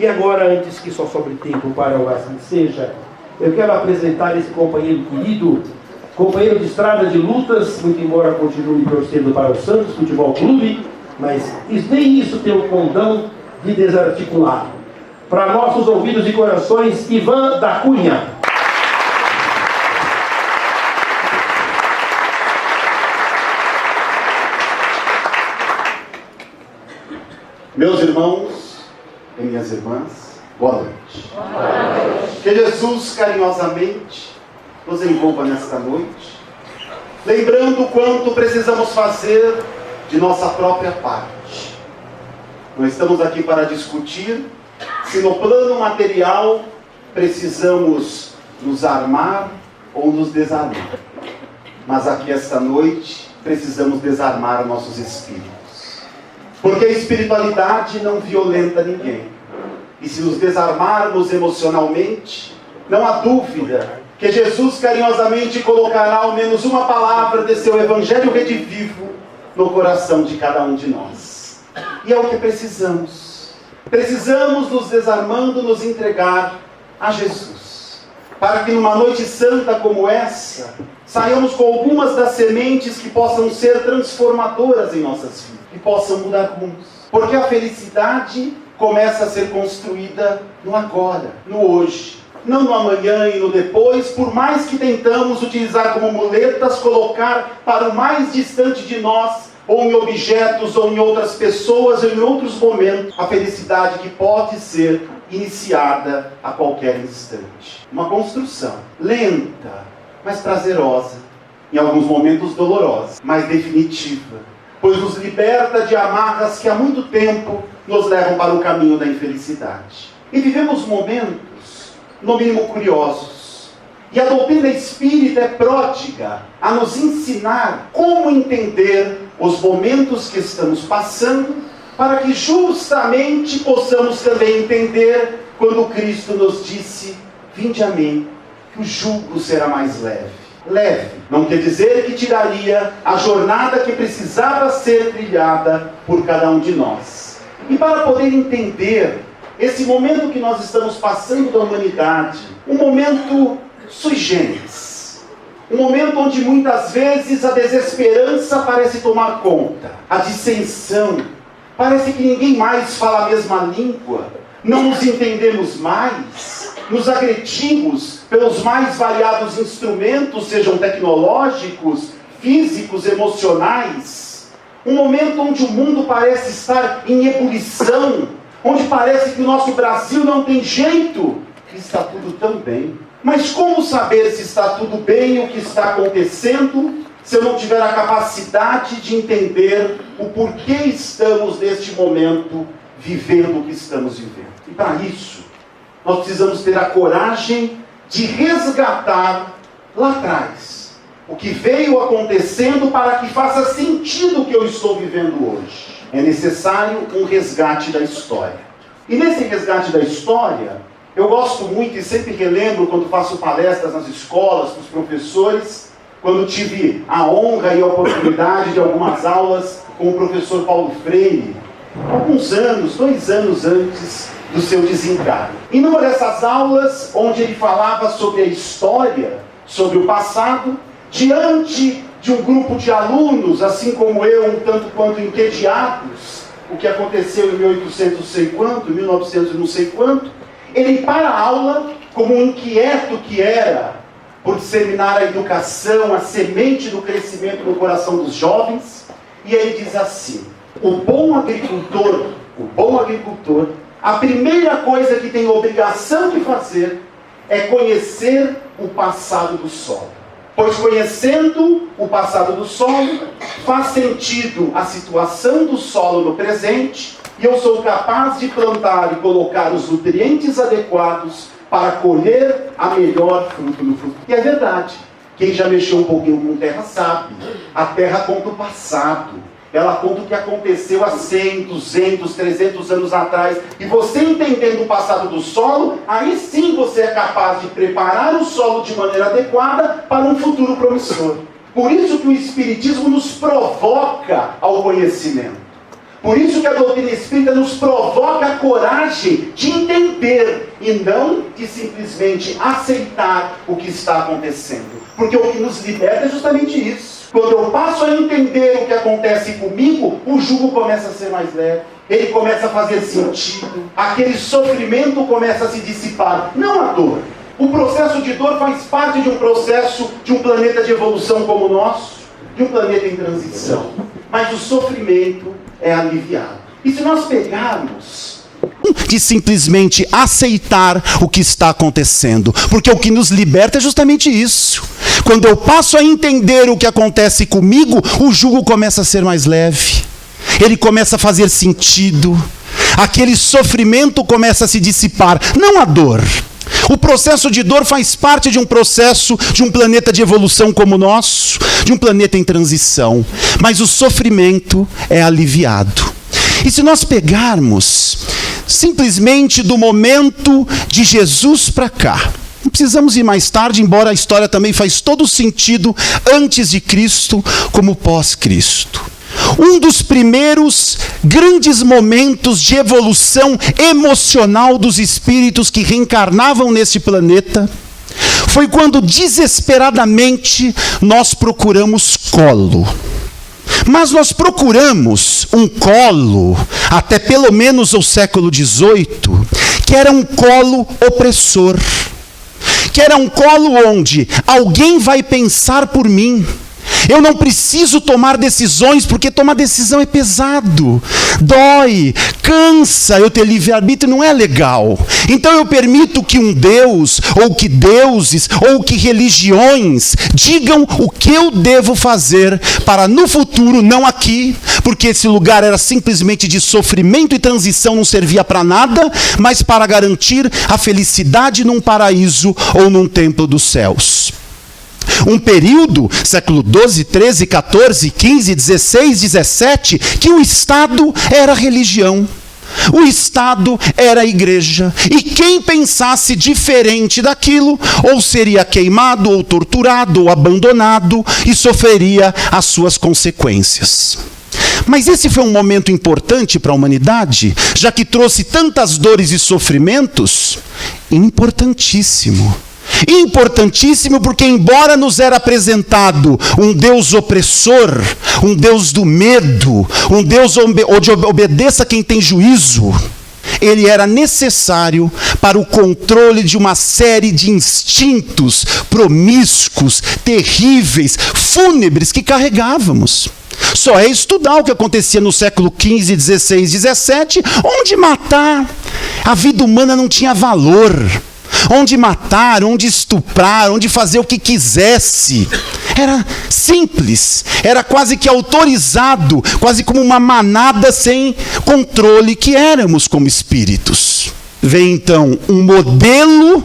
E agora, antes que só sobre tempo para o assim seja, eu quero apresentar esse companheiro querido, companheiro de estrada de lutas, muito embora continue torcendo para o Santos Futebol Clube, mas nem isso tem o condão de desarticular. Para nossos ouvidos e corações, Ivan da Cunha. Meus irmãos e minhas irmãs, boa noite. Boa noite. Que Jesus carinhosamente nos envolva nesta noite, lembrando o quanto precisamos fazer de nossa própria parte. Não estamos aqui para discutir se no plano material precisamos nos armar ou nos desarmar. Mas aqui esta noite precisamos desarmar nossos espíritos. Porque a espiritualidade não violenta ninguém. E se nos desarmarmos emocionalmente, não há dúvida que Jesus carinhosamente colocará ao menos uma palavra de seu Evangelho redivivo no coração de cada um de nós. E é o que precisamos. Precisamos, nos desarmando, nos entregar a Jesus. Para que numa noite santa como essa, saiamos com algumas das sementes que possam ser transformadoras em nossas vidas. E possam mudar rumos. Porque a felicidade começa a ser construída no agora, no hoje. Não no amanhã e no depois, por mais que tentamos utilizar como muletas, colocar para o mais distante de nós, ou em objetos, ou em outras pessoas, ou em outros momentos, a felicidade que pode ser iniciada a qualquer instante. Uma construção lenta, mas prazerosa, em alguns momentos dolorosa, mas definitiva. Pois nos liberta de amarras que há muito tempo nos levam para o caminho da infelicidade. E vivemos momentos, no mínimo curiosos. E a doutrina espírita é pródiga a nos ensinar como entender os momentos que estamos passando, para que justamente possamos também entender quando Cristo nos disse: vinde a mim, que o jugo será mais leve. Leve, não quer dizer que tiraria a jornada que precisava ser trilhada por cada um de nós. E para poder entender esse momento que nós estamos passando da humanidade, um momento sui generis, um momento onde muitas vezes a desesperança parece tomar conta, a dissensão, parece que ninguém mais fala a mesma língua, não nos entendemos mais, nos agredimos pelos mais variados instrumentos, sejam tecnológicos, físicos, emocionais. Um momento onde o mundo parece estar em ebulição, onde parece que o nosso Brasil não tem jeito, e está tudo tão bem. Mas como saber se está tudo bem o que está acontecendo, se eu não tiver a capacidade de entender o porquê estamos neste momento vivendo o que estamos vivendo? E para isso, nós precisamos ter a coragem de resgatar lá atrás o que veio acontecendo para que faça sentido o que eu estou vivendo hoje. É necessário um resgate da história. E nesse resgate da história, eu gosto muito e sempre relembro quando faço palestras nas escolas, para os professores, quando tive a honra e a oportunidade de algumas aulas com o professor Paulo Freire, alguns anos, 2 anos antes do seu desencarne. E numa dessas aulas, onde ele falava sobre a história, sobre o passado, diante de um grupo de alunos, assim como eu, um tanto quanto entediados, o que aconteceu em 1800 não sei quanto, 1900 não sei quanto, ele para a aula, como um inquieto que era, por disseminar a educação, a semente do crescimento no coração dos jovens, e ele diz assim: o bom agricultor, a primeira coisa que tem obrigação de fazer é conhecer o passado do solo. Pois conhecendo o passado do solo, faz sentido a situação do solo no presente, e eu sou capaz de plantar e colocar os nutrientes adequados para colher a melhor fruto no futuro. E é verdade, quem já mexeu um pouquinho com terra sabe, a terra conta o passado. Ela conta o que aconteceu há 100, 200, 300 anos atrás. E você entendendo o passado do solo, aí sim você é capaz de preparar o solo de maneira adequada para um futuro promissor. Por isso que o Espiritismo nos provoca ao conhecimento. Por isso que a doutrina espírita nos provoca a coragem de entender e não de simplesmente aceitar o que está acontecendo. Porque o que nos liberta é justamente isso. Quando eu passo a entender o que acontece comigo, o jugo começa a ser mais leve. Ele começa a fazer sentido. Aquele sofrimento começa a se dissipar. Não a dor. O processo de dor faz parte de um processo de um planeta de evolução como o nosso, de um planeta em transição. Mas o sofrimento é aliviado. E se nós pegarmos de simplesmente aceitar o que está acontecendo, porque o que nos liberta é justamente isso. Quando eu passo a entender o que acontece comigo, o jugo começa a ser mais leve, ele começa a fazer sentido, aquele sofrimento começa a se dissipar, não a dor. O processo de dor faz parte de um processo de um planeta de evolução como o nosso, de um planeta em transição, mas o sofrimento é aliviado. E se nós pegarmos simplesmente do momento de Jesus para cá, não precisamos ir mais tarde, embora a história também faz todo sentido antes de Cristo como pós-Cristo. Um dos primeiros grandes momentos de evolução emocional dos espíritos que reencarnavam neste planeta foi quando desesperadamente nós procuramos colo. Mas nós procuramos um colo, até pelo menos o século XVIII, que era um colo opressor, que era um colo onde alguém vai pensar por mim. Eu não preciso tomar decisões, porque tomar decisão é pesado, dói, cansa, eu ter livre-arbítrio não é legal. Então eu permito que um Deus, ou que deuses, ou que religiões digam o que eu devo fazer para no futuro, não aqui, porque esse lugar era simplesmente de sofrimento e transição, não servia para nada, mas para garantir a felicidade num paraíso ou num templo dos céus. Um período, século XII, XIII, XIV, XV, XVI, XVII, que o Estado era religião. O Estado era a igreja. E quem pensasse diferente daquilo, ou seria queimado, ou torturado, ou abandonado, e sofreria as suas consequências. Mas esse foi um momento importante para a humanidade, já que trouxe tantas dores e sofrimentos. Importantíssimo. Importantíssimo porque, embora nos era apresentado um Deus opressor, um Deus do medo, um Deus onde obedeça quem tem juízo, ele era necessário para o controle de uma série de instintos promíscuos, terríveis, fúnebres que carregávamos. Só é estudar o que acontecia no século XV, XVI, XVII, onde matar a vida humana não tinha valor. Onde matar, onde estuprar, onde fazer o que quisesse. Era simples, era quase que autorizado, quase como uma manada sem controle que éramos como espíritos. Vem então um modelo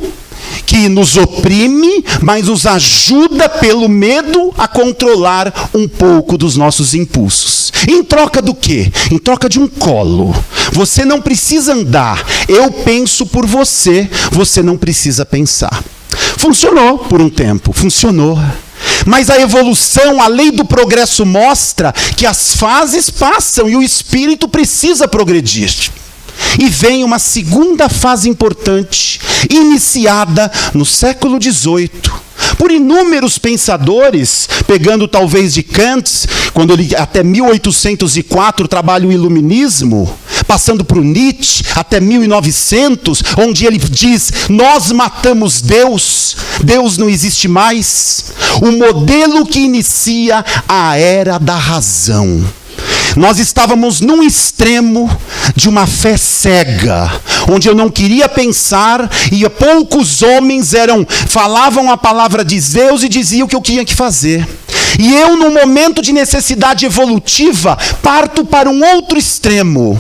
que nos oprime, mas nos ajuda pelo medo a controlar um pouco dos nossos impulsos. Em troca do quê? Em troca de um colo. Você não precisa andar, eu penso por você, você não precisa pensar. Funcionou por um tempo, funcionou. Mas a evolução, a lei do progresso mostra que as fases passam e o espírito precisa progredir. E vem uma segunda fase importante, iniciada no século XVIII, por inúmeros pensadores, pegando talvez de Kant, quando ele até 1804 trabalha o iluminismo, passando por Nietzsche até 1900, onde ele diz: nós matamos Deus, Deus não existe mais. O modelo que inicia a era da razão. Nós estávamos num extremo de uma fé cega, onde eu não queria pensar e poucos homens falavam a palavra de Deus e diziam o que eu tinha que fazer. E eu, num momento de necessidade evolutiva, parto para um outro extremo.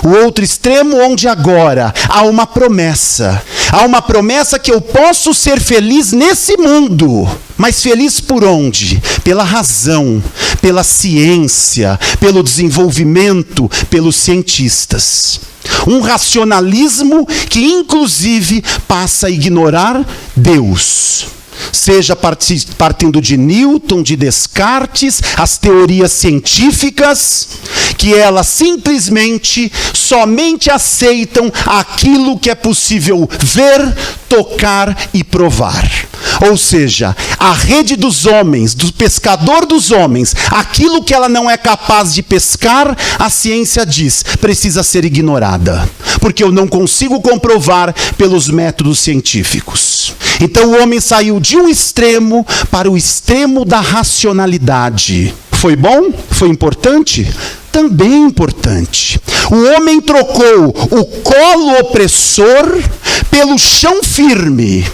O outro extremo onde agora há uma promessa. Há uma promessa que eu posso ser feliz nesse mundo. Mas feliz por onde? Pela razão, pela ciência, pelo desenvolvimento, pelos cientistas. Um racionalismo que inclusive passa a ignorar Deus. Seja partindo de Newton, de Descartes, as teorias científicas, que elas simplesmente, somente aceitam aquilo que é possível ver, tocar e provar. Ou seja, a rede dos homens, do pescador dos homens, aquilo que ela não é capaz de pescar, a ciência diz, precisa ser ignorada, porque eu não consigo comprovar pelos métodos científicos. Então o homem saiu de um extremo para o extremo da racionalidade. Foi bom? Foi importante? Também importante. O homem trocou o colo opressor pelo chão firme,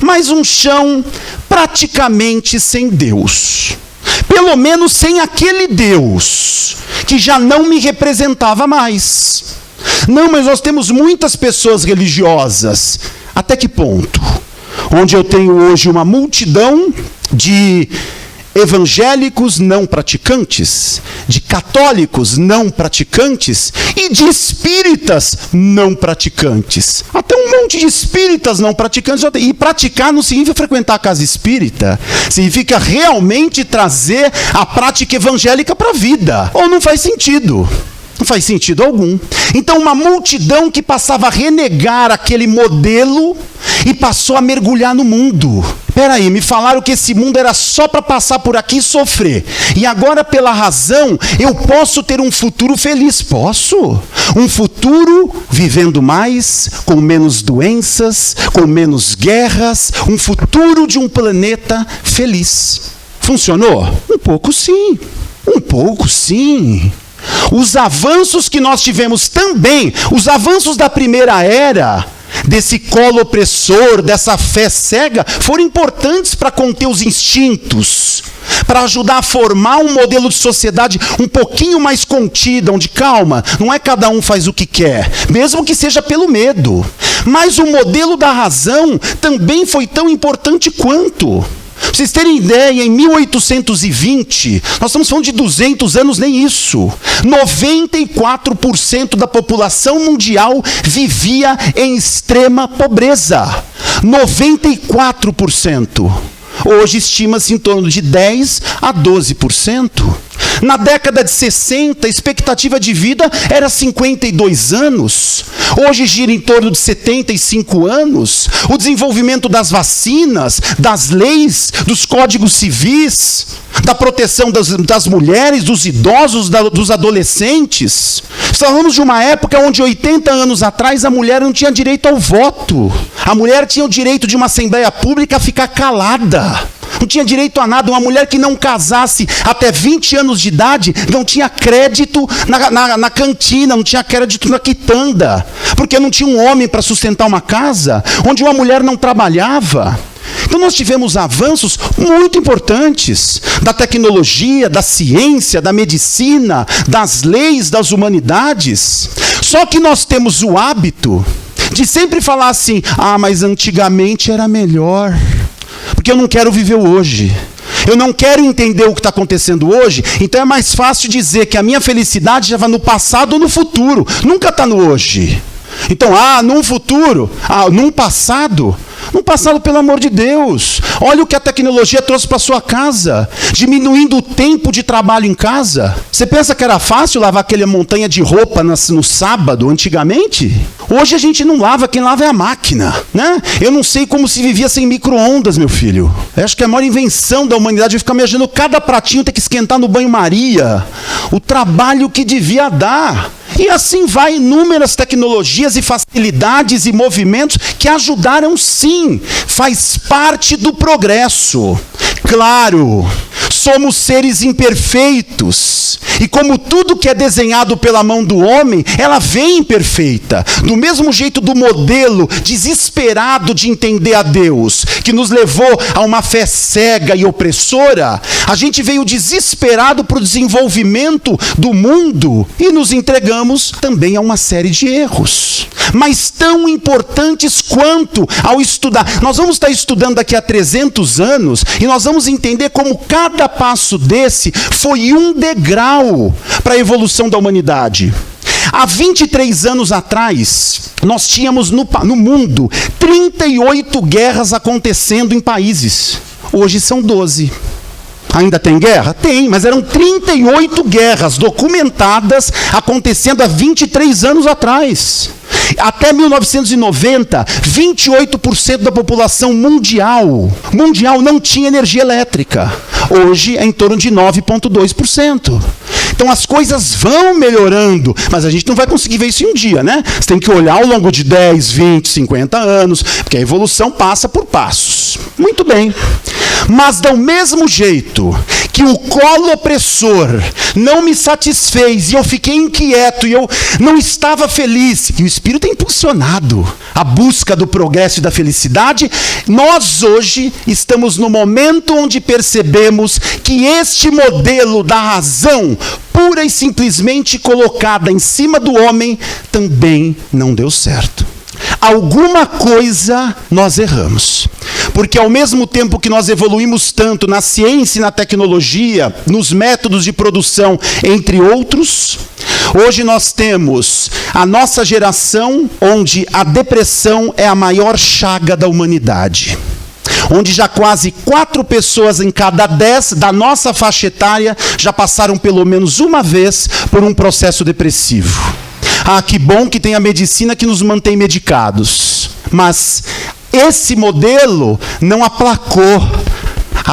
mas um chão praticamente sem Deus. Pelo menos sem aquele Deus que já não me representava mais. Não, mas nós temos muitas pessoas religiosas. Até que ponto? Onde eu tenho hoje uma multidão de evangélicos não praticantes, de católicos não praticantes e de espíritas não praticantes. Até um monte de espíritas não praticantes. E praticar não significa frequentar a casa espírita, significa realmente trazer a prática evangélica para a vida. Ou não faz sentido? Não faz sentido algum. Então uma multidão que passava a renegar aquele modelo e passou a mergulhar no mundo. Peraí, me falaram que esse mundo era só para passar por aqui e sofrer. E agora, pela razão, eu posso ter um futuro feliz. Posso? Um futuro vivendo mais, com menos doenças, com menos guerras. Um futuro de um planeta feliz. Funcionou? Um pouco sim. Um pouco sim. Os avanços que nós tivemos também, os avanços da primeira era, desse colo opressor, dessa fé cega, foram importantes para conter os instintos, para ajudar a formar um modelo de sociedade um pouquinho mais contida, onde, calma, não é cada um faz o que quer, mesmo que seja pelo medo. Mas o modelo da razão também foi tão importante quanto. Para vocês terem ideia, em 1820, nós estamos falando de 200 anos, nem isso. 94% da população mundial vivia em extrema pobreza. 94%. Hoje estima-se em torno de 10% a 12%. Na década de 60, a expectativa de vida era 52 anos. Hoje gira em torno de 75 anos. O desenvolvimento das vacinas, das leis, dos códigos civis, da proteção das mulheres, dos idosos, dos adolescentes. Falamos de uma época onde 80 anos atrás a mulher não tinha direito ao voto. A mulher tinha o direito de uma assembleia pública a ficar calada. Não tinha direito a nada. Uma mulher que não casasse até 20 anos de idade não tinha crédito na cantina, não tinha crédito na quitanda, porque não tinha um homem para sustentar uma casa, onde uma mulher não trabalhava. Então nós tivemos avanços muito importantes da tecnologia, da ciência, da medicina, das leis, das humanidades. Só que nós temos o hábito de sempre falar assim, mas antigamente era melhor. Porque eu não quero viver hoje. Eu não quero entender o que está acontecendo hoje, então é mais fácil dizer que a minha felicidade já vai no passado ou no futuro. Nunca está no hoje. Então, num futuro, num passado. No passado, pelo amor de Deus, olha o que a tecnologia trouxe para sua casa, diminuindo o tempo de trabalho em casa. Você pensa que era fácil lavar aquela montanha de roupa no sábado, antigamente? Hoje a gente não lava, quem lava é a máquina, né? Eu não sei como se vivia sem micro-ondas, meu filho. Eu acho que a maior invenção da humanidade é ficar imaginando cada pratinho ter que esquentar no banho-maria. O trabalho que devia dar. E assim vai inúmeras tecnologias e facilidades e movimentos que ajudaram sim, faz parte do progresso. Claro, somos seres imperfeitos, e como tudo que é desenhado pela mão do homem, ela vem imperfeita. Do mesmo jeito do modelo desesperado de entender a Deus, que nos levou a uma fé cega e opressora, a gente veio desesperado para o desenvolvimento do mundo e nos entregamos também a uma série de erros. Mas tão importantes quanto ao estudar. Nós vamos estar estudando daqui a 300 anos e nós vamos entender como cada passo desse foi um degrau para a evolução da humanidade. Há 23 anos atrás, nós tínhamos no mundo 38 guerras acontecendo em países. Hoje são 12. Ainda tem guerra? Tem, mas eram 38 guerras documentadas acontecendo há 23 anos atrás. Até 1990, 28% da população mundial não tinha energia elétrica. Hoje é em torno de 9,2%. Então as coisas vão melhorando, mas a gente não vai conseguir ver isso em um dia, né? Você tem que olhar ao longo de 10, 20, 50 anos, porque a evolução passa por passos. Muito bem. Mas do mesmo jeito que o colo opressor não me satisfez e eu fiquei inquieto e eu não estava feliz, e o Espírito é impulsionado a busca do progresso e da felicidade, nós hoje estamos no momento onde percebemos que este modelo da razão pura e simplesmente colocada em cima do homem também não deu certo. Alguma coisa nós erramos. Porque ao mesmo tempo que nós evoluímos tanto na ciência e na tecnologia, nos métodos de produção, entre outros, hoje nós temos a nossa geração onde a depressão é a maior chaga da humanidade. Onde já quase 4 pessoas em cada 10 da nossa faixa etária já passaram pelo menos uma vez por um processo depressivo. Ah, que bom que tem a medicina que nos mantém medicados. Mas esse modelo não aplacou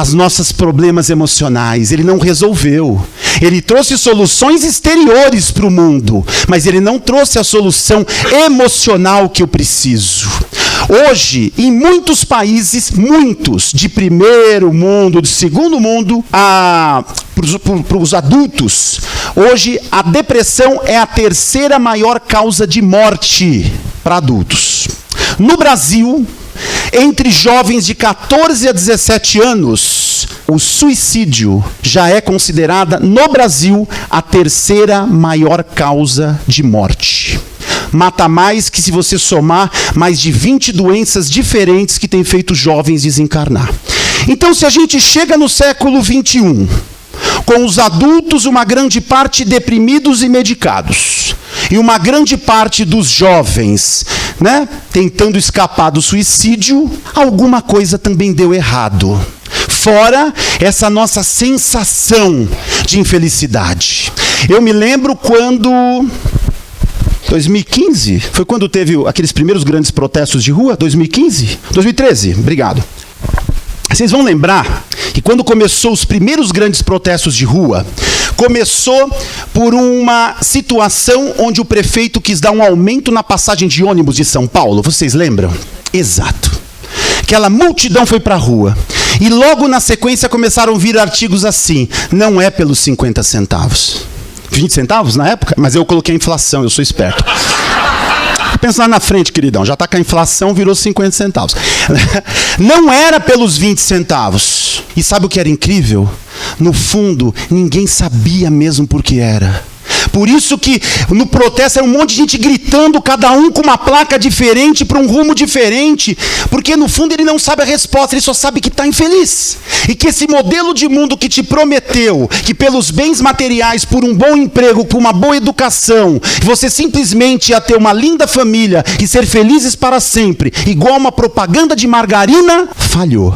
os nossos problemas emocionais, ele não resolveu. Ele trouxe soluções exteriores para o mundo, mas ele não trouxe a solução emocional que eu preciso. Hoje, em muitos países, muitos, de primeiro mundo, de segundo mundo, para os adultos, hoje a depressão é a 3ª maior causa de morte para adultos. No Brasil, entre jovens de 14 a 17 anos, o suicídio já é considerada, no Brasil, a 3ª maior causa de morte. Mata mais que se você somar mais de 20 doenças diferentes que têm feito jovens desencarnar. Então, se a gente chega no século 21, com os adultos, uma grande parte deprimidos e medicados, e uma grande parte dos jovens, tentando escapar do suicídio, alguma coisa também deu errado. Fora essa nossa sensação de infelicidade. Eu me lembro quando 2015, foi quando teve aqueles primeiros grandes protestos de rua? 2015? 2013, obrigado. Vocês vão lembrar que quando começou os primeiros grandes protestos de rua, começou por uma situação onde o prefeito quis dar um aumento na passagem de ônibus de São Paulo. Vocês lembram? Exato. Aquela multidão foi para a rua. E logo na sequência começaram a vir artigos assim: não é pelos 50 centavos. 20 centavos na época? Mas eu coloquei a inflação, eu sou esperto. Pensa lá na frente, queridão, já está com a inflação, virou 50 centavos. Não era pelos 20 centavos. E sabe o que era incrível? No fundo, ninguém sabia mesmo por que era. Por isso que no protesto era um monte de gente gritando, cada um com uma placa diferente, para um rumo diferente, porque no fundo ele não sabe a resposta, ele só sabe que está infeliz. E que esse modelo de mundo que te prometeu, que pelos bens materiais, por um bom emprego, por uma boa educação, você simplesmente ia ter uma linda família e ser felizes para sempre, igual uma propaganda de margarina, falhou.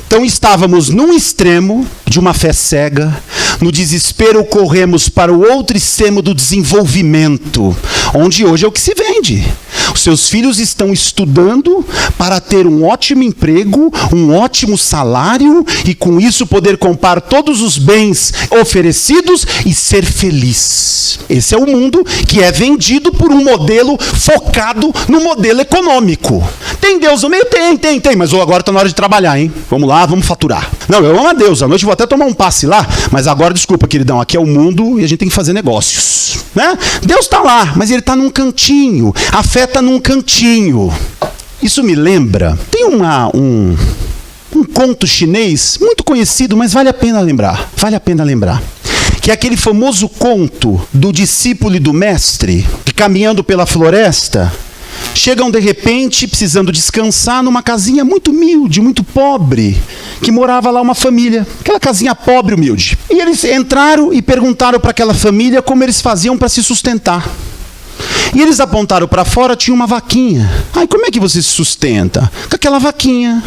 Então estávamos num extremo de uma fé cega, no desespero corremos para o outro extremo do desenvolvimento, onde hoje é o que se vende. Os seus filhos estão estudando para ter um ótimo emprego, um ótimo salário e com isso poder comprar todos os bens oferecidos e ser feliz. Esse é o mundo que é vendido por um modelo focado no modelo econômico. Tem Deus no meio? Tem, mas agora está na hora de trabalhar, hein? Vamos lá, vamos faturar. Não, eu amo a Deus, à noite eu vou até tomar um passe lá, mas agora, desculpa, queridão, aqui é o mundo e a gente tem que fazer negócios. Deus está lá, mas ele está num cantinho, a fé está num cantinho. Isso me lembra, tem um conto chinês muito conhecido, mas vale a pena lembrar, que é aquele famoso conto do discípulo e do mestre, que caminhando pela floresta, chegam de repente, precisando descansar, numa casinha muito humilde, muito pobre, que morava lá uma família, aquela casinha pobre, humilde. E eles entraram e perguntaram para aquela família como eles faziam para se sustentar. E eles apontaram para fora, tinha uma vaquinha. Como é que você se sustenta? Com aquela vaquinha.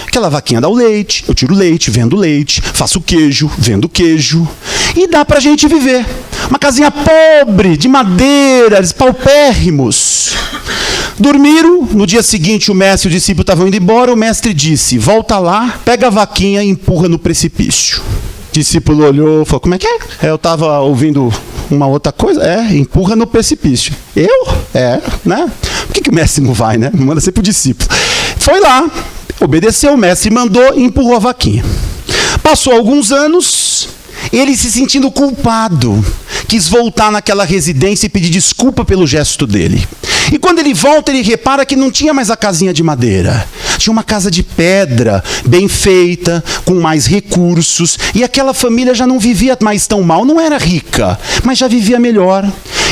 Aquela vaquinha dá o leite, eu tiro o leite, vendo leite, faço queijo, vendo queijo. E dá pra gente viver. Uma casinha pobre, de madeira, paupérrimos. Dormiram, no dia seguinte o mestre e o discípulo estavam indo embora, o mestre disse, volta lá, pega a vaquinha e empurra no precipício. O discípulo olhou e falou, como é que é? Eu estava ouvindo uma outra coisa, empurra no precipício. Eu? Né? Por que o mestre não vai, né? Manda sempre o discípulo. Foi lá, obedeceu, o mestre mandou e empurrou a vaquinha. Passou alguns anos, ele se sentindo culpado, quis voltar naquela residência e pedir desculpa pelo gesto dele. E quando ele volta, ele repara que não tinha mais a casinha de madeira. Tinha uma casa de pedra, bem feita, com mais recursos. E aquela família já não vivia mais tão mal. Não era rica, mas já vivia melhor.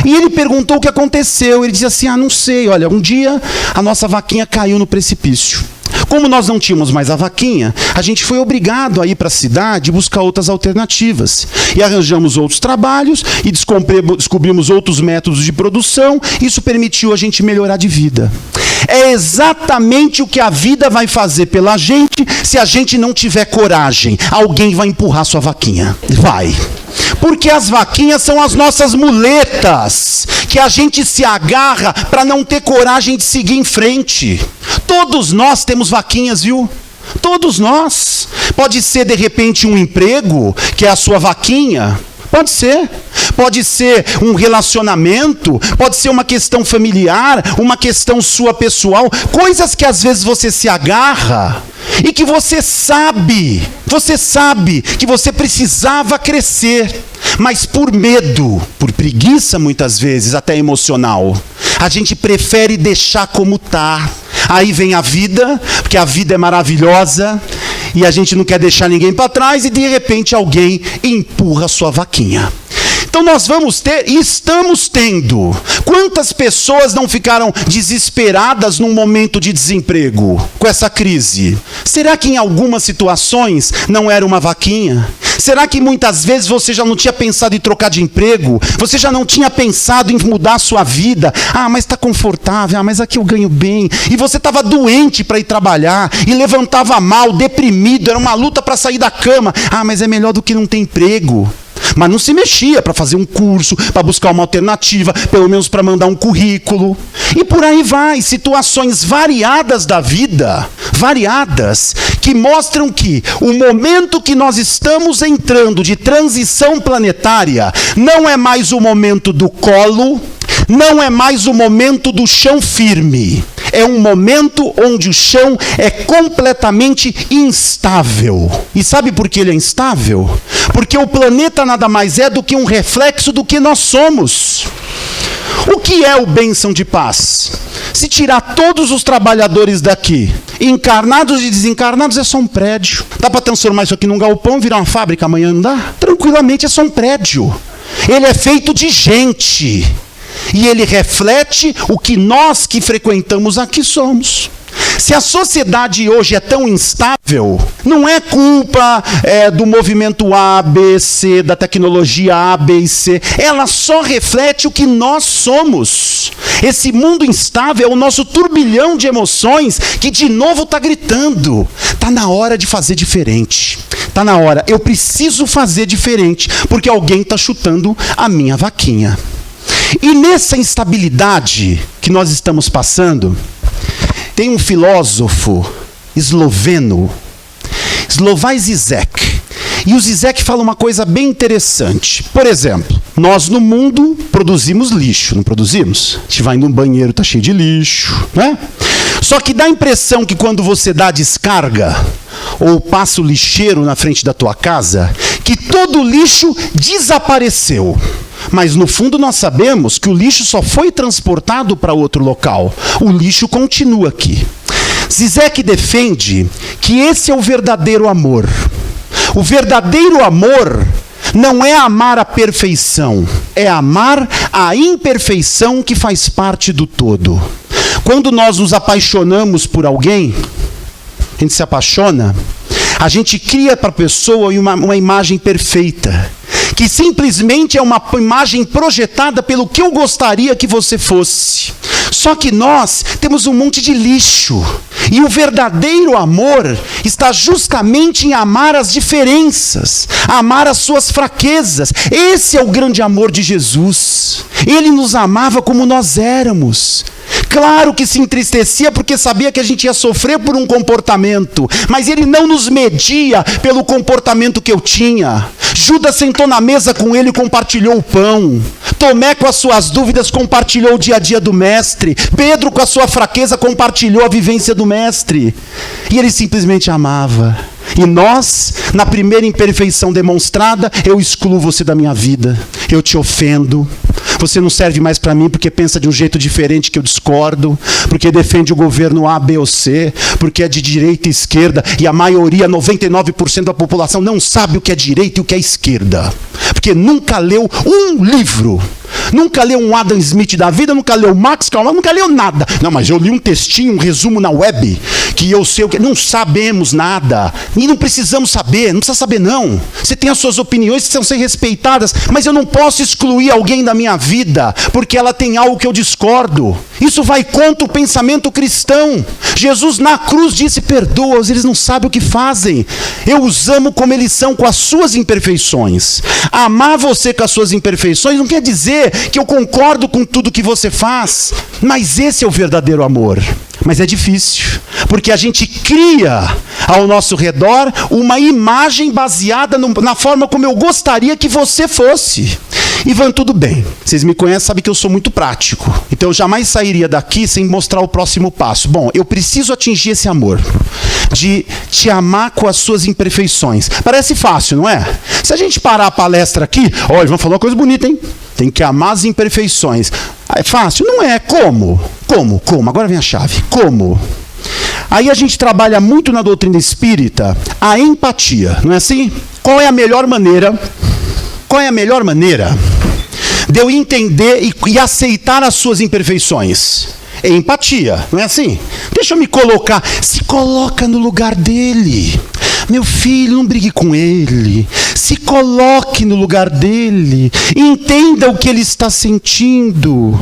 E ele perguntou o que aconteceu. Ele disse assim, não sei, olha, um dia a nossa vaquinha caiu no precipício. Como nós não tínhamos mais a vaquinha, a gente foi obrigado a ir para a cidade e buscar outras alternativas. E arranjamos outros trabalhos e descobrimos outros métodos de produção. Isso permitiu a gente melhorar de vida. É exatamente o que a vida vai fazer pela gente se a gente não tiver coragem. Alguém vai empurrar sua vaquinha. Vai. Porque as vaquinhas são as nossas muletas, que a gente se agarra para não ter coragem de seguir em frente. Todos nós temos vaquinhas, viu? Todos nós. Pode ser, de repente, um emprego, que é a sua vaquinha. Pode ser. Pode ser um relacionamento, pode ser uma questão familiar, uma questão sua pessoal. Coisas que às vezes você se agarra e que você sabe que você precisava crescer. Mas por medo, por preguiça muitas vezes, até emocional, a gente prefere deixar como está. Aí vem a vida, porque a vida é maravilhosa, e a gente não quer deixar ninguém para trás, e de repente alguém empurra a sua vaquinha. Então nós vamos ter, e estamos tendo. Quantas pessoas não ficaram desesperadas num momento de desemprego, com essa crise? Será que em algumas situações não era uma vaquinha? Será que muitas vezes você já não tinha pensado em trocar de emprego? Você já não tinha pensado em mudar a sua vida? Mas está confortável, mas aqui eu ganho bem. E você estava doente para ir trabalhar, e levantava mal, deprimido, era uma luta para sair da cama. Mas é melhor do que não ter emprego. Mas não se mexia para fazer um curso, para buscar uma alternativa, pelo menos para mandar um currículo. E por aí vai, situações variadas da vida, variadas, que mostram que o momento que nós estamos entrando de transição planetária não é mais o momento do colo, não é mais o momento do chão firme. É um momento onde o chão é completamente instável. E sabe por que ele é instável? Porque o planeta nada mais é do que um reflexo do que nós somos. O que é o bênção de paz? Se tirar todos os trabalhadores daqui, encarnados e desencarnados, é só um prédio. Dá para transformar isso aqui num galpão e virar uma fábrica amanhã, não dá? Tranquilamente, é só um prédio. Ele é feito de gente. E ele reflete o que nós que frequentamos aqui somos. Se a sociedade hoje é tão instável, não é culpa do movimento A, B, C, da tecnologia A, B e C. Ela só reflete o que nós somos. Esse mundo instável é o nosso turbilhão de emoções que de novo está gritando. Está na hora de fazer diferente. Está na hora. Eu preciso fazer diferente, porque alguém está chutando a minha vaquinha. E nessa instabilidade que nós estamos passando, tem um filósofo esloveno, Slavoj Žižek. E o Žižek fala uma coisa bem interessante. Por exemplo, nós no mundo produzimos lixo, não produzimos? A gente vai no banheiro, está cheio de lixo, né? Só que dá a impressão que quando você dá a descarga, ou passa o lixeiro na frente da tua casa, que todo o lixo desapareceu. Mas no fundo nós sabemos que o lixo só foi transportado para outro local. O lixo continua aqui. Žižek defende que esse é o verdadeiro amor. O verdadeiro amor não é amar a perfeição, é amar a imperfeição que faz parte do todo. Quando nós nos apaixonamos por alguém, a gente se apaixona, a gente cria para a pessoa uma imagem perfeita, que simplesmente é uma imagem projetada pelo que eu gostaria que você fosse. Só que nós temos um monte de lixo. E o verdadeiro amor está justamente em amar as diferenças, amar as suas fraquezas. Esse é o grande amor de Jesus. Ele nos amava como nós éramos. Claro que se entristecia porque sabia que a gente ia sofrer por um comportamento, mas ele não nos media pelo comportamento que eu tinha. Judas sentou na mesa com ele e compartilhou o pão. Tomé, com as suas dúvidas, compartilhou o dia a dia do mestre. Pedro, com a sua fraqueza, compartilhou a vivência do mestre. E ele simplesmente amava. E nós, na primeira imperfeição demonstrada, eu excluo você da minha vida, eu te ofendo, você não serve mais para mim porque pensa de um jeito diferente que eu discordo, porque defende o governo A, B ou C, porque é de direita e esquerda, e a maioria, 99% da população não sabe o que é direita e o que é esquerda, porque nunca leu um livro. Nunca leu um Adam Smith da vida, nunca leu Max Kalman, nunca leu nada. Não, mas eu li um textinho, um resumo na web, que eu sei o que... Não sabemos nada. E não precisamos saber, não precisa saber não. Você tem as suas opiniões que precisam ser respeitadas, mas eu não posso excluir alguém da minha vida, porque ela tem algo que eu discordo. Isso vai contra o pensamento cristão. Jesus na cruz disse, perdoa-os, eles não sabem o que fazem. Eu os amo como eles são, com as suas imperfeições. Amar você com as suas imperfeições não quer dizer que eu concordo com tudo que você faz, mas esse é o verdadeiro amor. Mas é difícil, porque a gente cria ao nosso redor uma imagem baseada na forma como eu gostaria que você fosse. Ivan, tudo bem, vocês me conhecem, sabem que eu sou muito prático, então eu jamais sairia daqui sem mostrar o próximo passo. Bom, eu preciso atingir esse amor, de te amar com as suas imperfeições. Parece fácil, não é? Se a gente parar a palestra aqui, ó, Ivan falou uma coisa bonita, hein? Tem que amar as imperfeições. É fácil? Não é. Como? Como? Agora vem a chave. Como? Aí a gente trabalha muito na doutrina espírita a empatia, não é assim? Qual é a melhor maneira? De eu entender e aceitar as suas imperfeições? É empatia, não é assim? Deixa eu me colocar. Se coloca no lugar dele. Meu filho, não brigue com ele. Se coloque no lugar dele. Entenda o que ele está sentindo.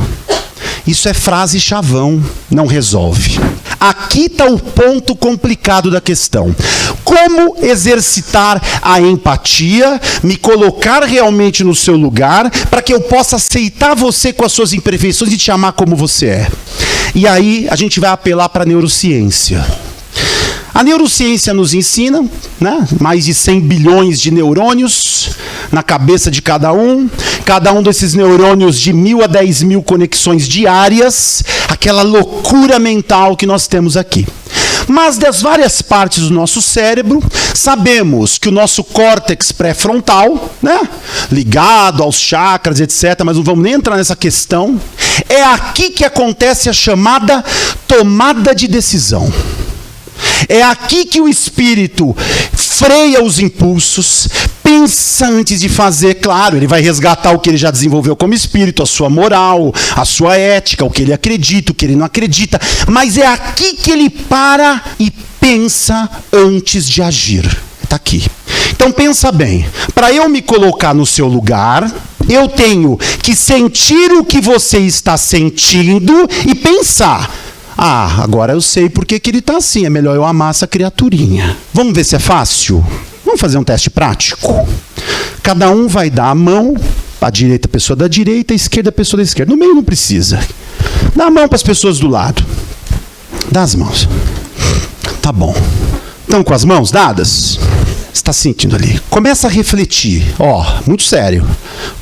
Isso é frase chavão, não resolve. Aqui está o ponto complicado da questão. Como exercitar a empatia, me colocar realmente no seu lugar, para que eu possa aceitar você com as suas imperfeições e te amar como você é. E aí a gente vai apelar para a neurociência. A neurociência nos ensina, né, mais de 100 bilhões de neurônios na cabeça de cada um desses neurônios de 1.000 a 10.000 conexões diárias, aquela loucura mental que nós temos aqui. Mas das várias partes do nosso cérebro, sabemos que o nosso córtex pré-frontal, né, ligado aos chakras, etc., mas não vamos nem entrar nessa questão, é aqui que acontece a chamada tomada de decisão. É aqui que o espírito freia os impulsos, pensa antes de fazer. Claro, ele vai resgatar o que ele já desenvolveu como espírito, a sua moral, a sua ética, o que ele acredita, o que ele não acredita. Mas é aqui que ele para e pensa antes de agir. Está aqui. Então pensa bem, para eu me colocar no seu lugar, eu tenho que sentir o que você está sentindo e pensar. Ah, agora eu sei por que ele está assim, é melhor eu amar essa criaturinha. Vamos ver se é fácil? Vamos fazer um teste prático? Cada um vai dar a mão, a direita a pessoa da direita, a esquerda a pessoa da esquerda. No meio não precisa. Dá a mão para as pessoas do lado. Dá as mãos. Tá bom. Estão com as mãos dadas? Você está sentindo ali? Começa a refletir. Ó, muito sério.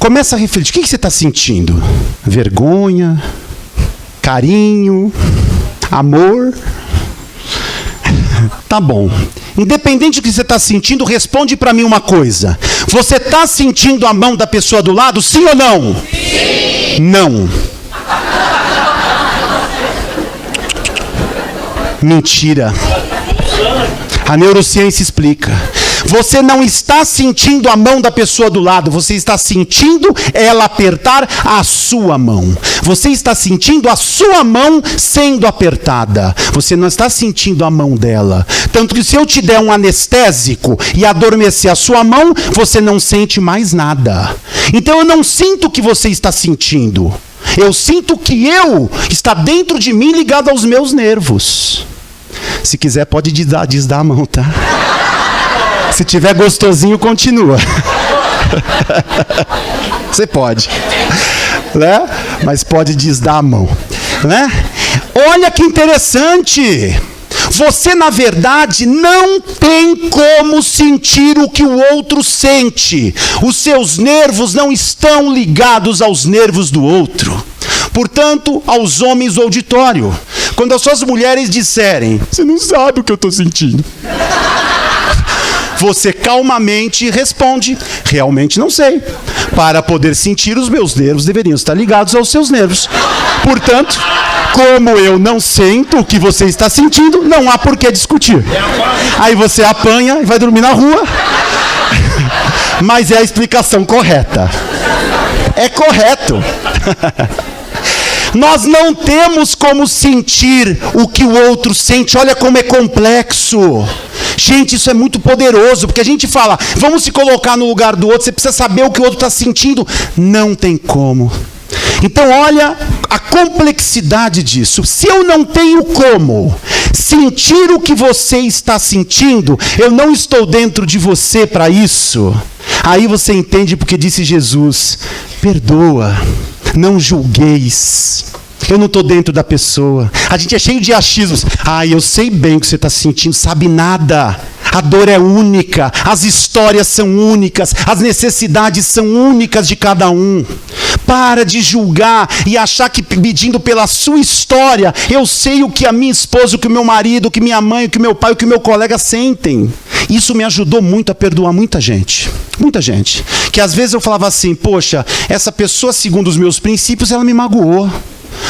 Começa a refletir. O que você está sentindo? Vergonha? Carinho? Amor? Tá bom. Independente do que você está sentindo, responde para mim uma coisa. Você está sentindo a mão da pessoa do lado, sim ou não? Sim. Não. Mentira. A neurociência explica. Você não está sentindo a mão da pessoa do lado, você está sentindo ela apertar a sua mão. Você está sentindo a sua mão sendo apertada. Você não está sentindo a mão dela. Tanto que se eu te der um anestésico e adormecer a sua mão, você não sente mais nada. Então eu não sinto o que você está sentindo. Eu sinto que eu está dentro de mim ligado aos meus nervos. Se quiser pode desdar a mão, tá? Se tiver gostosinho, continua. Você pode, né? Mas pode desdar a mão, né? Olha que interessante. Você, na verdade, não tem como sentir o que o outro sente. Os seus nervos não estão ligados aos nervos do outro. Portanto, aos homens do auditório, quando as suas mulheres disserem, você não sabe o que eu estou sentindo, você calmamente responde, realmente não sei. Para poder sentir, os meus nervos deveriam estar ligados aos seus nervos. Portanto, como eu não sinto o que você está sentindo, não há por que discutir. Aí você apanha e vai dormir na rua. Mas é a explicação correta. É correto. Nós não temos como sentir o que o outro sente. Olha como é complexo. Gente, isso é muito poderoso, porque a gente fala, vamos se colocar no lugar do outro, você precisa saber o que o outro está sentindo. Não tem como. Então olha a complexidade disso. Se eu não tenho como sentir o que você está sentindo, eu não estou dentro de você para isso. Aí você entende porque disse Jesus, perdoa, não julgueis. Eu não estou dentro da pessoa. A gente é cheio de achismos. Eu sei bem o que você está sentindo, sabe nada. A dor é única, as histórias são únicas, as necessidades são únicas de cada um. Para de julgar e achar que pedindo pela sua história, eu sei o que a minha esposa, o que o meu marido, o que minha mãe, o que meu pai, o que meu colega sentem. Isso me ajudou muito a perdoar muita gente. Muita gente. Que às vezes eu falava assim, poxa, essa pessoa, segundo os meus princípios, ela me magoou.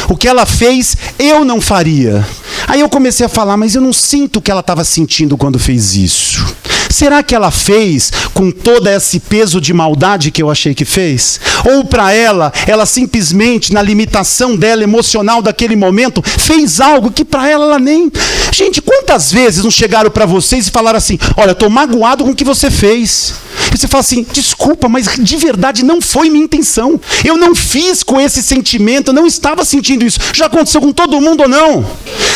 O que ela fez, eu não faria. Aí eu comecei a falar, mas eu não sinto o que ela estava sentindo quando fez isso. Será que ela fez com todo esse peso de maldade que eu achei que fez? Ou para ela simplesmente, na limitação dela emocional daquele momento, fez algo que para ela nem... Gente, quantas vezes não chegaram para vocês e falaram assim, olha, estou magoado com o que você fez. E você fala assim, desculpa, mas de verdade não foi minha intenção. Eu não fiz com esse sentimento, eu não estava sentindo isso. Já aconteceu com todo mundo ou não?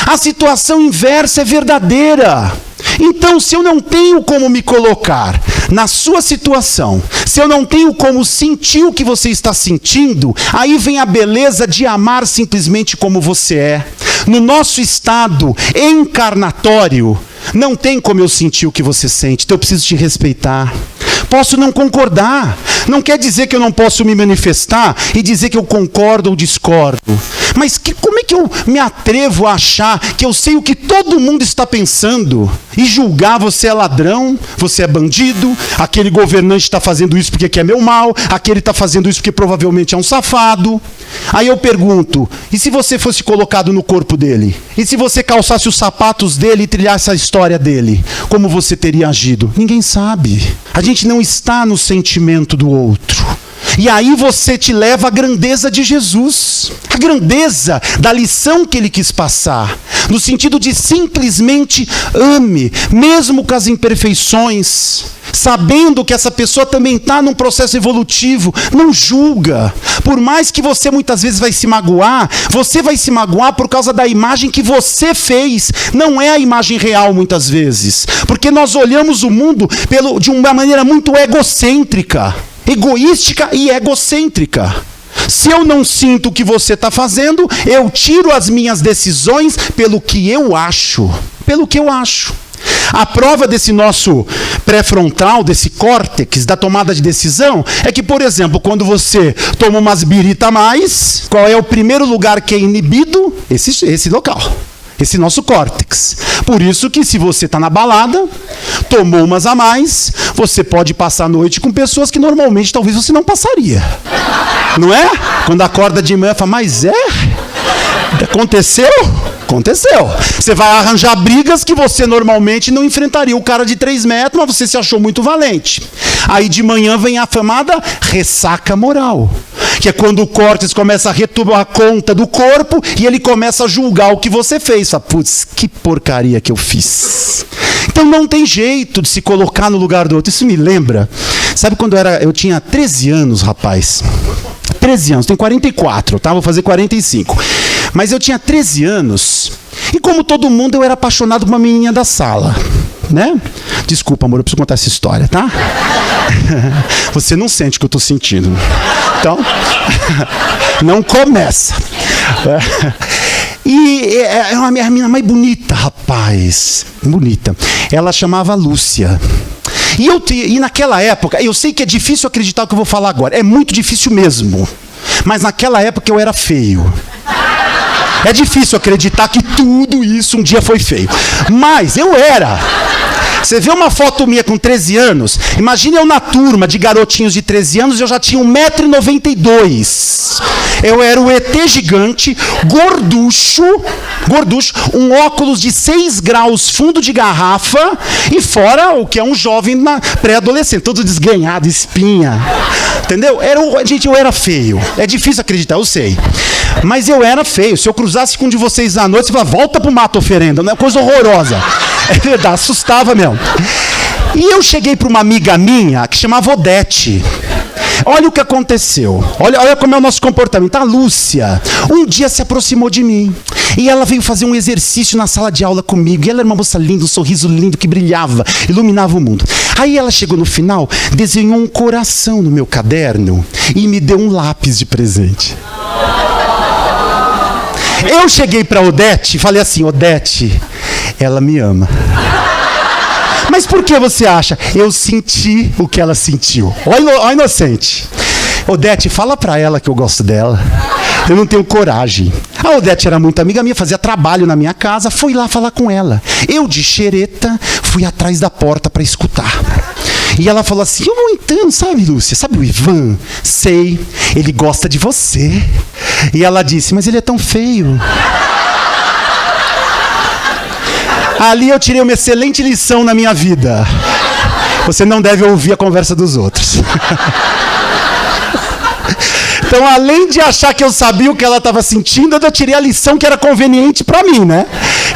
A situação inversa é verdadeira. Então, se eu não tenho como me colocar na sua situação, se eu não tenho como sentir o que você está sentindo, aí vem a beleza de amar simplesmente como você é. No nosso estado encarnatório, não tem como eu sentir o que você sente, então eu preciso te respeitar. Posso não concordar, não quer dizer que eu não posso me manifestar e dizer que eu concordo ou discordo. Mas como é que eu me atrevo a achar que eu sei o que todo mundo está pensando e julgar você é ladrão, você é bandido, aquele governante está fazendo isso porque quer meu mal, aquele está fazendo isso porque provavelmente é um safado. Aí eu pergunto, e se você fosse colocado no corpo dele? E se você calçasse os sapatos dele e trilhasse a história dele? Como você teria agido? Ninguém sabe. A gente não está no sentimento do outro. E aí você te leva à grandeza de Jesus, a grandeza da lição que ele quis passar, no sentido de simplesmente ame, mesmo com as imperfeições, sabendo que essa pessoa também está num processo evolutivo, não julga. Por mais que você muitas vezes vai se magoar por causa da imagem que você fez, não é a imagem real muitas vezes, porque nós olhamos o mundo de uma maneira muito egocêntrica, egoística e egocêntrica. Se eu não sinto o que você está fazendo, eu tiro as minhas decisões pelo que eu acho. Pelo que eu acho. A prova desse nosso pré-frontal, desse córtex, da tomada de decisão, é que, por exemplo, quando você toma umas birita a mais, qual é o primeiro lugar que é inibido? Esse local. Esse nosso córtex. Por isso que se você está na balada, tomou umas a mais, você pode passar a noite com pessoas que normalmente talvez você não passaria. Não é? Quando acorda de manhã, fala, mas aconteceu? Aconteceu. Você vai arranjar brigas que você normalmente não enfrentaria. O cara de 3 metros, mas você se achou muito valente. Aí de manhã vem a famada ressaca moral. Que é quando o córtex começa a retomar conta do corpo e ele começa a julgar o que você fez. Fala, putz, que porcaria que eu fiz. Então não tem jeito de se colocar no lugar do outro. Isso me lembra, sabe quando eu tinha 13 anos, rapaz? 13 anos, tenho 44, tá? Vou fazer 45. Mas eu tinha 13 anos, e como todo mundo, eu era apaixonado por uma menininha da sala, né? Desculpa, amor, eu preciso contar essa história, tá? Você não sente o que eu tô sentindo. Então, não começa. E é uma menina mais bonita, rapaz. Bonita. Ela chamava Lúcia. E naquela época, eu sei que é difícil acreditar o que eu vou falar agora. É muito difícil mesmo. Mas naquela época eu era feio. É difícil acreditar que tudo isso um dia foi feio. Mas eu era. Você vê uma foto minha com 13 anos, imagine eu na turma de garotinhos de 13 anos, eu já tinha 1,92 m. Eu era o ET gigante, gorducho, um óculos de 6 graus, fundo de garrafa, e fora o que é um jovem pré-adolescente, todo desgrenhado, espinha. Entendeu? Gente, eu era feio. É difícil acreditar, eu sei. Mas eu era feio. Se eu cruzasse com um de vocês à noite, você fala, volta pro mato, oferenda. Não é coisa horrorosa. É verdade, assustava mesmo. E eu cheguei para uma amiga minha que chamava Odete. Olha o que aconteceu. Olha como é o nosso comportamento. A Lúcia, um dia se aproximou de mim. E ela veio fazer um exercício na sala de aula comigo. E ela era uma moça linda, um sorriso lindo que brilhava, iluminava o mundo. Aí ela chegou no final, desenhou um coração no meu caderno e me deu um lápis de presente. Eu cheguei para Odete e falei assim, Odete, ela me ama. Mas por que você acha? Eu senti o que ela sentiu. Olha inocente. Odete, fala pra ela que eu gosto dela. Eu não tenho coragem. A Odete era muito amiga minha, fazia trabalho na minha casa, fui lá falar com ela. Eu, de xereta, fui atrás da porta para escutar. E ela falou assim, eu não entendo, sabe, Lúcia? Sabe o Ivan? Sei, ele gosta de você. E ela disse, mas ele é tão feio. Ali eu tirei uma excelente lição na minha vida. Você não deve ouvir a conversa dos outros. Então, além de achar que eu sabia o que ela estava sentindo, eu tirei a lição que era conveniente para mim, né?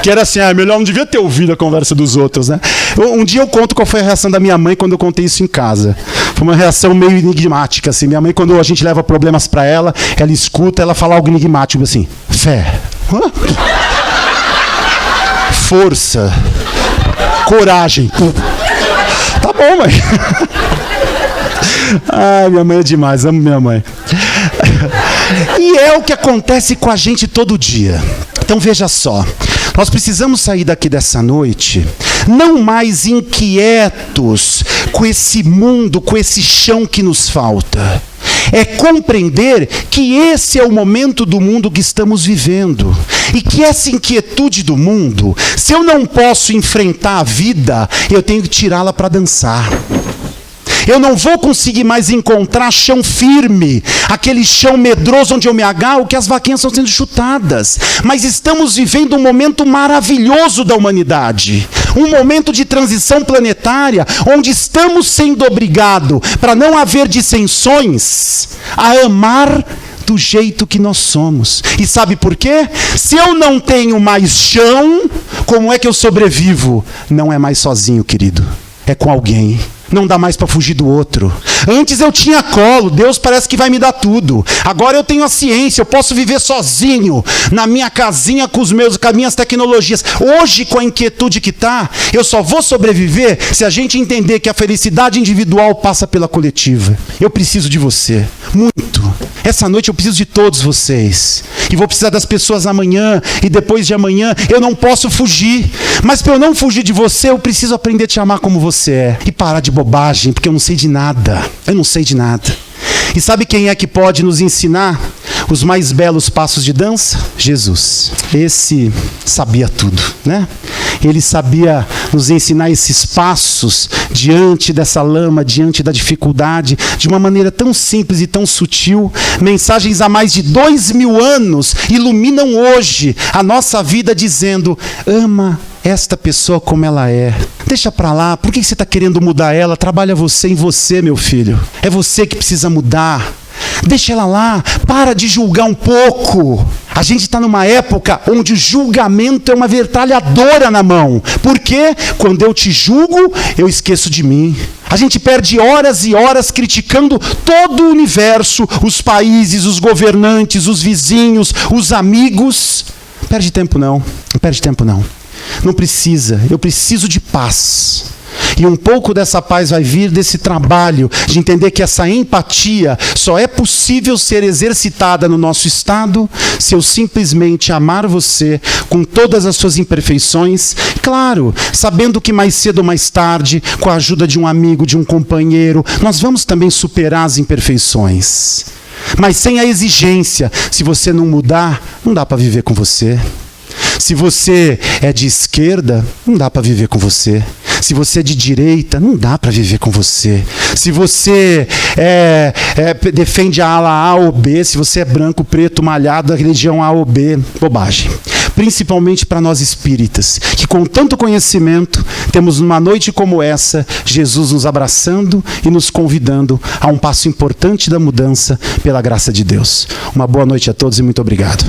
Que era assim, melhor não devia ter ouvido a conversa dos outros, né? Um dia eu conto qual foi a reação da minha mãe quando eu contei isso em casa. Foi uma reação meio enigmática, assim. Minha mãe, quando a gente leva problemas para ela escuta, ela fala algo enigmático, assim, fé. Hã? Força, coragem. Tá bom, mãe. Ai, minha mãe é demais, amo minha mãe. E é o que acontece com a gente todo dia. Então veja só, nós precisamos sair daqui dessa noite não mais inquietos com esse mundo, com esse chão que nos falta. É compreender que esse é o momento do mundo que estamos vivendo. E que essa inquietude do mundo, se eu não posso enfrentar a vida, eu tenho que tirá-la para dançar. Eu não vou conseguir mais encontrar chão firme, aquele chão medroso onde eu me agarro, que as vaquinhas estão sendo chutadas. Mas estamos vivendo um momento maravilhoso da humanidade. Um momento de transição planetária, onde estamos sendo obrigados, para não haver dissensões, a amar do jeito que nós somos. E sabe por quê? Se eu não tenho mais chão, como é que eu sobrevivo? Não é mais sozinho, querido. É com alguém. Não dá mais para fugir do outro. Antes eu tinha colo, Deus parece que vai me dar tudo. Agora eu tenho a ciência, eu posso viver sozinho, na minha casinha com as minhas tecnologias. Hoje, com a inquietude que está, eu só vou sobreviver se a gente entender que a felicidade individual passa pela coletiva. Eu preciso de você, muito. Essa noite eu preciso de todos vocês. E vou precisar das pessoas amanhã e depois de amanhã. Eu não posso fugir. Mas para eu não fugir de você, eu preciso aprender a te amar como você é. E parar de bobagem, porque eu não sei de nada. Eu não sei de nada. E sabe quem é que pode nos ensinar os mais belos passos de dança? Jesus. Esse sabia tudo, né? Ele sabia nos ensinar esses passos diante dessa lama, diante da dificuldade, de uma maneira tão simples e tão sutil. Mensagens há mais de 2000 anos iluminam hoje a nossa vida dizendo, ama esta pessoa como ela é. Deixa pra lá, por que você está querendo mudar ela? Trabalha você em você, meu filho. É você que precisa mudar. Deixa ela lá, para de julgar um pouco. A gente está numa época onde o julgamento é uma metralhadora na mão. Porque quando eu te julgo, eu esqueço de mim. A gente perde horas e horas criticando todo o universo, os países, os governantes, os vizinhos, os amigos. Não perde tempo não, não perde tempo não. Não precisa, eu preciso de paz. E um pouco dessa paz vai vir desse trabalho de entender que essa empatia só é possível ser exercitada no nosso estado se eu simplesmente amar você com todas as suas imperfeições, claro, sabendo que mais cedo ou mais tarde, com a ajuda de um amigo, de um companheiro, nós vamos também superar as imperfeições. Mas sem a exigência, se você não mudar, não dá para viver com você. Se você é de esquerda, não dá para viver com você. Se você é de direita, não dá para viver com você. Se você defende a ala A ou B, se você é branco, preto, malhado, da religião A ou B, bobagem. Principalmente para nós espíritas, que com tanto conhecimento, temos numa noite como essa, Jesus nos abraçando e nos convidando a um passo importante da mudança pela graça de Deus. Uma boa noite a todos e muito obrigado.